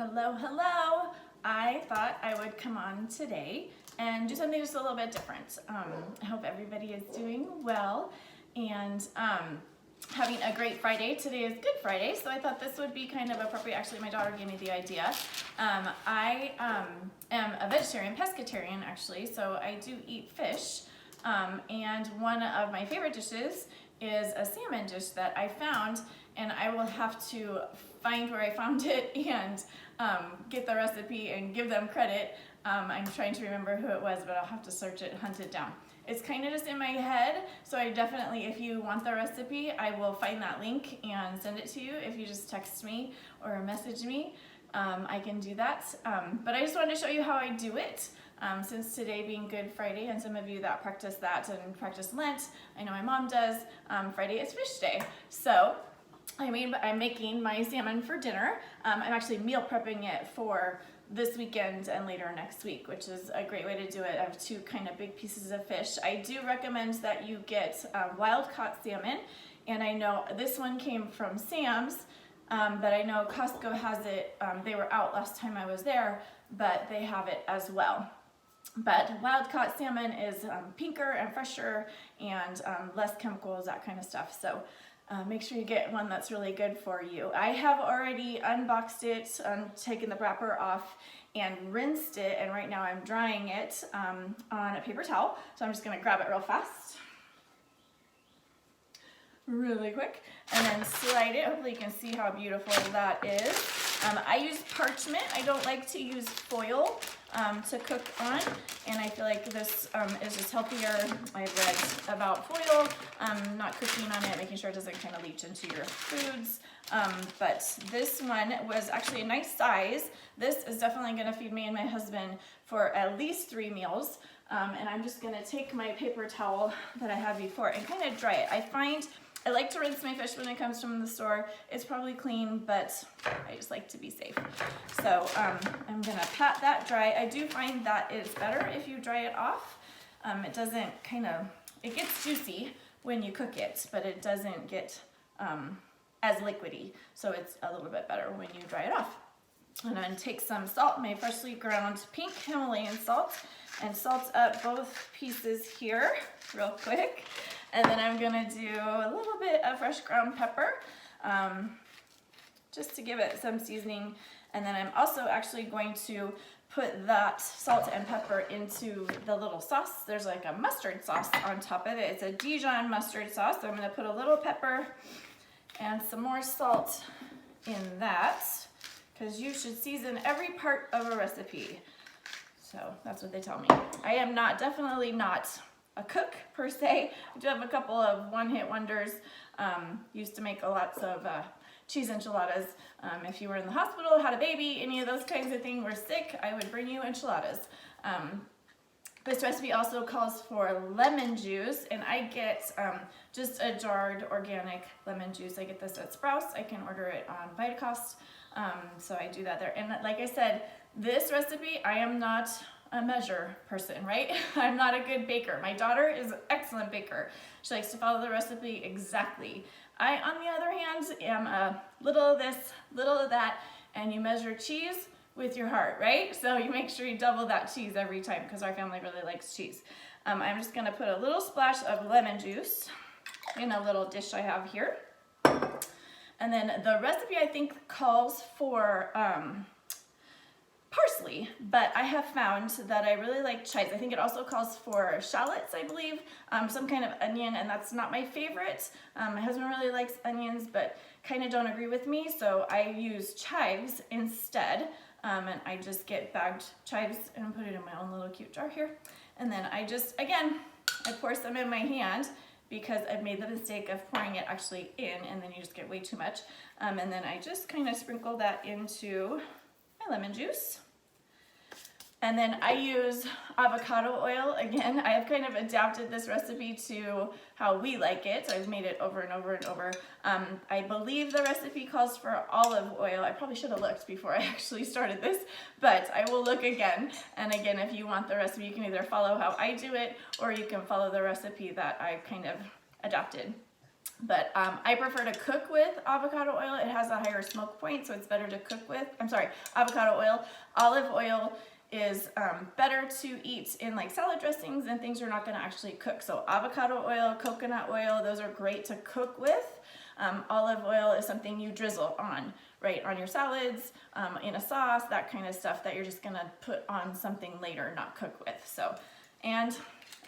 Hello, hello. I thought I would come on today and do something just a little bit different. I hope everybody is doing well and having a great Friday. Today is Good Friday, so I thought this would be kind of appropriate. Actually, my daughter gave me the idea. I am a vegetarian, pescatarian actually, so I do eat fish. And one of my favorite dishes is a salmon dish that I found, and I will have to find where I found it and get the recipe and give them credit. I'm trying to remember who it was, but I'll have to search it, hunt it down. It's kind of just in my head, so I definitely, if you want the recipe, I will find that link and send it to you. If you just text me or message me, I can do that. But I just wanted to show you how I do it. Since today being Good Friday, and some of you that practice that and practice Lent, I know my mom does, Friday is fish day. So I'm making my salmon for dinner. I'm actually meal prepping it for this weekend and later next week, which is a great way to do it. I have two kind of big pieces of fish. I do recommend that you get wild caught salmon, and I know this one came from Sam's, but I know Costco has it. They were out last time I was there, but they have it as well. But wild caught salmon is pinker and fresher and less chemicals, that kind of stuff. So make sure you get one that's really good for you. I have already unboxed it, taken the wrapper off and rinsed it, and right now I'm drying it on a paper towel. So I'm just gonna grab it real fast, really quick, and then slide it. Hopefully you can see how beautiful that is. I use parchment. I don't like to use foil to cook on, and I feel like this is just healthier. I've read about foil, not cooking on it, making sure it doesn't kind of leach into your foods. But this one was actually a nice size. This is definitely going to feed me and my husband for at least 3 meals. And I'm just going to take my paper towel that I had before and kind of dry it. I like to rinse my fish when it comes from the store. It's probably clean, but I just like to be safe. So I'm gonna pat that dry. I do find that it's better if you dry it off. It doesn't it gets juicy when you cook it, but it doesn't get as liquidy. So it's a little bit better when you dry it off. And then take some salt, my freshly ground pink Himalayan salt, and salt up both pieces here real quick. And then I'm gonna do a little bit of fresh ground pepper, just to give it some seasoning. And then I'm also actually going to put that salt and pepper into the little sauce. There's like a mustard sauce on top of it. It's a Dijon mustard sauce. So I'm gonna put a little pepper and some more salt in that, because you should season every part of a recipe. So that's what they tell me. I am definitely not a cook per se. I do have a couple of one-hit wonders. Used to make lots of cheese enchiladas. If you were in the hospital, had a baby, any of those kinds of things, were sick, I would bring you enchiladas. This recipe also calls for lemon juice, and I get just a jarred organic lemon juice. I get this at Sprouts. I can order it on Vitacost, so I do that there. And like I said, this recipe, I am not a measure person, right? I'm not a good baker. My daughter is an excellent baker. She likes to follow the recipe exactly. I, on the other hand, am a little of this, little of that, and you measure cheese with your heart, right? So you make sure you double that cheese every time, because our family really likes cheese. I'm just gonna put a little splash of lemon juice in a little dish I have here. And then the recipe, I think, calls for parsley, but I have found that I really like chives. I think it also calls for shallots, I believe, some kind of onion, and that's not my favorite. My husband really likes onions, but kind of don't agree with me, so I use chives instead, and I just get bagged chives and put it in my own little cute jar here. And then I just, again, I pour some in my hand because I've made the mistake of pouring it actually in, and then you just get way too much. And then I just kind of sprinkle that into my lemon juice. And then I use avocado oil. Again, I have kind of adapted this recipe to how we like it. I've made it over and over and over. I believe the recipe calls for olive oil. I probably should have looked before I actually started this, but I will look again. And again, if you want the recipe, you can either follow how I do it, or you can follow the recipe that I kind of adapted. But I prefer to cook with avocado oil. It has a higher smoke point, so it's better to cook with. Avocado oil. Olive oil is better to eat in like salad dressings and things you're not going to actually cook. So avocado oil, coconut oil, those are great to cook with. Olive oil is something you drizzle on, right, on your salads, in a sauce, that kind of stuff that you're just going to put on something later, not cook with. So, and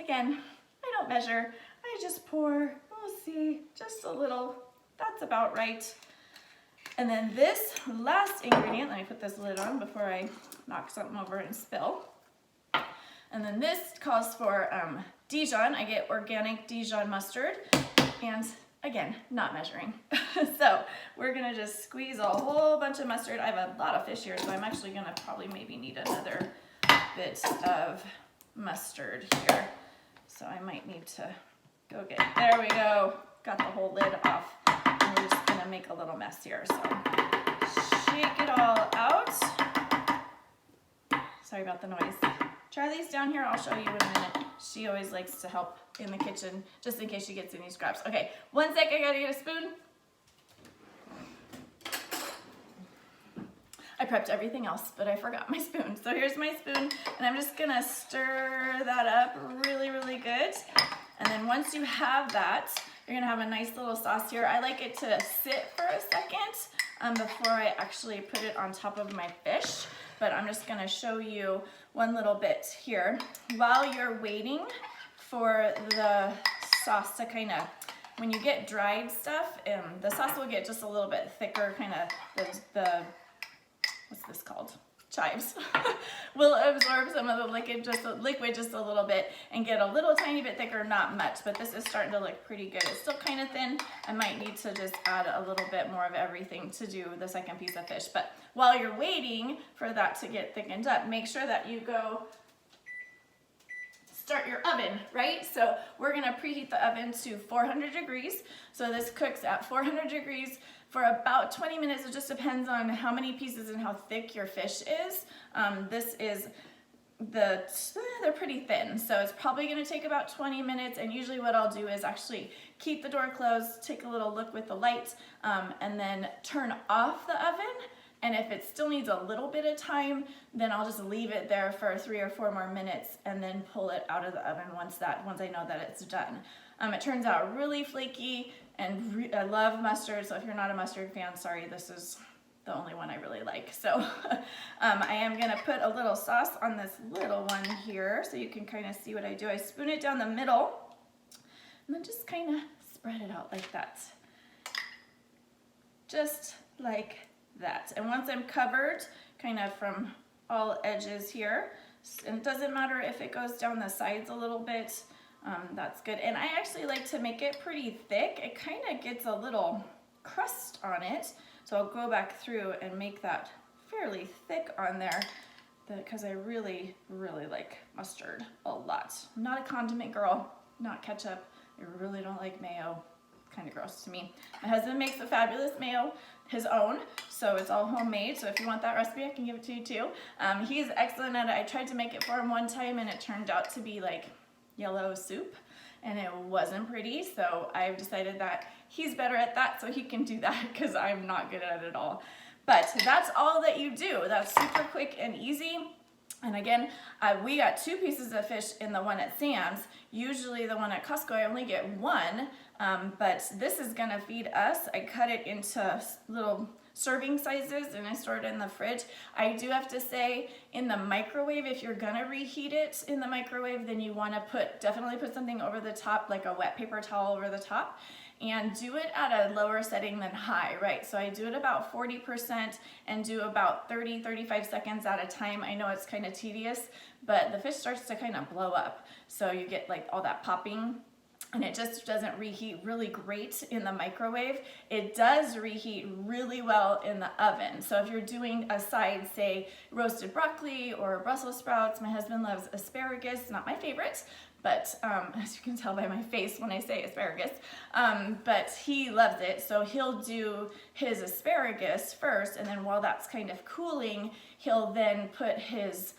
again, I don't measure. I just pour. We'll see, just a little. That's about right. And then this last ingredient, let me put this lid on before I knock something over and spill. And then this calls for Dijon. I get organic Dijon mustard, and again, not measuring. So we're gonna just squeeze a whole bunch of mustard. I have a lot of fish here, so I'm actually gonna probably maybe need another bit of mustard here. So I might need to go get, there we go. Got the whole lid off. And we're just gonna make a little mess here. So shake it all out. Sorry about the noise. Charlie's down here, I'll show you in a minute. She always likes to help in the kitchen, just in case she gets any scraps. Okay, 1 sec, I gotta get a spoon. I prepped everything else, but I forgot my spoon. So here's my spoon, and I'm just gonna stir that up really, really good. And then once you have that, you're gonna have a nice little sauce here. I like it to sit for a second before I actually put it on top of my fish, but I'm just gonna show you one little bit here. While you're waiting for the sauce to kind of, when you get dried stuff, the sauce will get just a little bit thicker, kind of the what's this called? Chives. Will absorb some of the liquid just a little bit and get a little tiny bit thicker, not much, but this is starting to look pretty good. It's still kind of thin. I might need to just add a little bit more of everything to do the second piece of fish. But while you're waiting for that to get thickened up, make sure that you go start your oven, right? So we're gonna preheat the oven to 400 degrees. So this cooks at 400 degrees for about 20 minutes. It just depends on how many pieces and how thick your fish is. They're pretty thin, so it's probably gonna take about 20 minutes, and usually what I'll do is actually keep the door closed, take a little look with the light, and then turn off the oven. And if it still needs a little bit of time, then I'll just leave it there for 3 or 4 more minutes and then pull it out of the oven once I know that it's done. It turns out really flaky, and I love mustard, so if you're not a mustard fan, sorry, this is the only one I really like. So I am gonna put a little sauce on this little one here so you can kind of see what I do. I spoon it down the middle and then just kind of spread it out like that. Just like that. And once I'm covered kind of from all edges here, and it doesn't matter if it goes down the sides a little bit, that's good. And I actually like to make it pretty thick. It kind of gets a little crust on it, so I'll go back through and make that fairly thick on there because I really, really like mustard a lot. I'm not a condiment girl, not ketchup. I really don't like mayo. Kind of gross to me. My husband makes a fabulous mayo, his own, so it's all homemade. So if you want that recipe, I can give it to you too. He's excellent at it. I tried to make it for him one time and it turned out to be like yellow soup, and it wasn't pretty. So I've decided that he's better at that, so he can do that because I'm not good at it at all. But that's all that you do. That's super quick and easy. And again, we got 2 pieces of fish in the one at Sam's. Usually the one at Costco, I only get 1, but this is gonna feed us. I cut it into little serving sizes and I store it in the fridge. I do have to say, in the microwave, if you're gonna reheat it in the microwave, then you wanna definitely put something over the top, like a wet paper towel over the top, and do it at a lower setting than high, right? So I do it about 40% and do about 30-35 seconds at a time. I know it's kind of tedious, but the fish starts to kind of blow up. So you get like all that popping, and it just doesn't reheat really great in the microwave. It does reheat really well in the oven. So if you're doing a side, say roasted broccoli or Brussels sprouts, my husband loves asparagus, not my favorite, but as you can tell by my face when I say asparagus, but he loves it. So he'll do his asparagus first, and then while that's kind of cooling, he'll then put his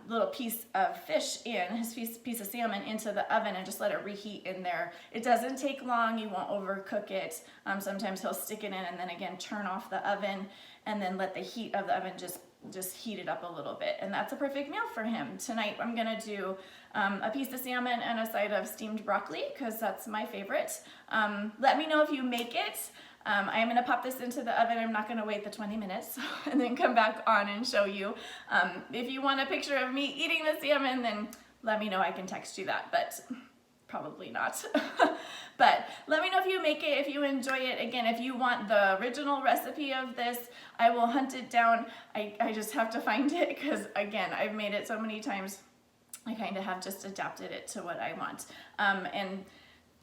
little piece of fish his piece of salmon into the oven and just let it reheat in there. It doesn't take long, you won't overcook it. Sometimes he'll stick it in and then again turn off the oven and then let the heat of the oven just heat it up a little bit. And that's a perfect meal for him. Tonight I'm gonna do a piece of salmon and a side of steamed broccoli because that's my favorite. Let me know if you make it. I'm gonna pop this into the oven. I'm not gonna wait the 20 minutes and then come back on and show you. If you want a picture of me eating the salmon, then let me know, I can text you that, but probably not. But let me know if you make it, if you enjoy it. Again, if you want the original recipe of this, I will hunt it down. I just have to find it because again, I've made it so many times. I kind of have just adapted it to what I want. And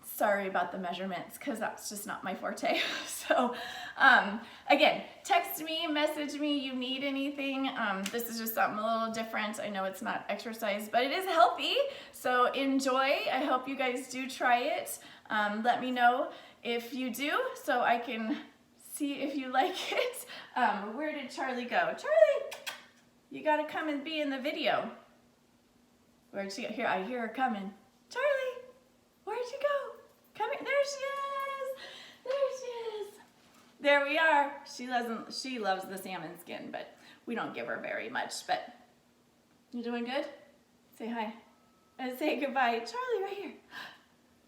sorry about the measurements because that's just not my forte. So again, text me, message me, you need anything. This is just something a little different. I know it's not exercise, but it is healthy. So enjoy. I hope you guys do try it. Let me know if you do so I can see if you like it. Where did Charlie go? Charlie, you gotta come and be in the video. Where'd she go? Here, I hear her coming. Charlie, where'd she go? Come here. There she is. There she is. There we are. She loves the salmon skin, but we don't give her very much. But you doing good? Say hi. And say goodbye. Charlie, right here.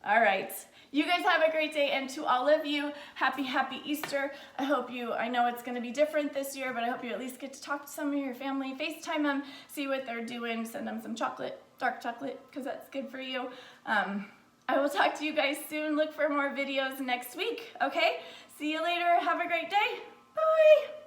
All right. You guys have a great day, and to all of you, happy Easter. I know it's gonna be different this year, but I hope you at least get to talk to some of your family, FaceTime them, see what they're doing, send them some chocolate, dark chocolate, because that's good for you. I will talk to you guys soon. Look for more videos next week, okay? See you later. Have a great day. Bye.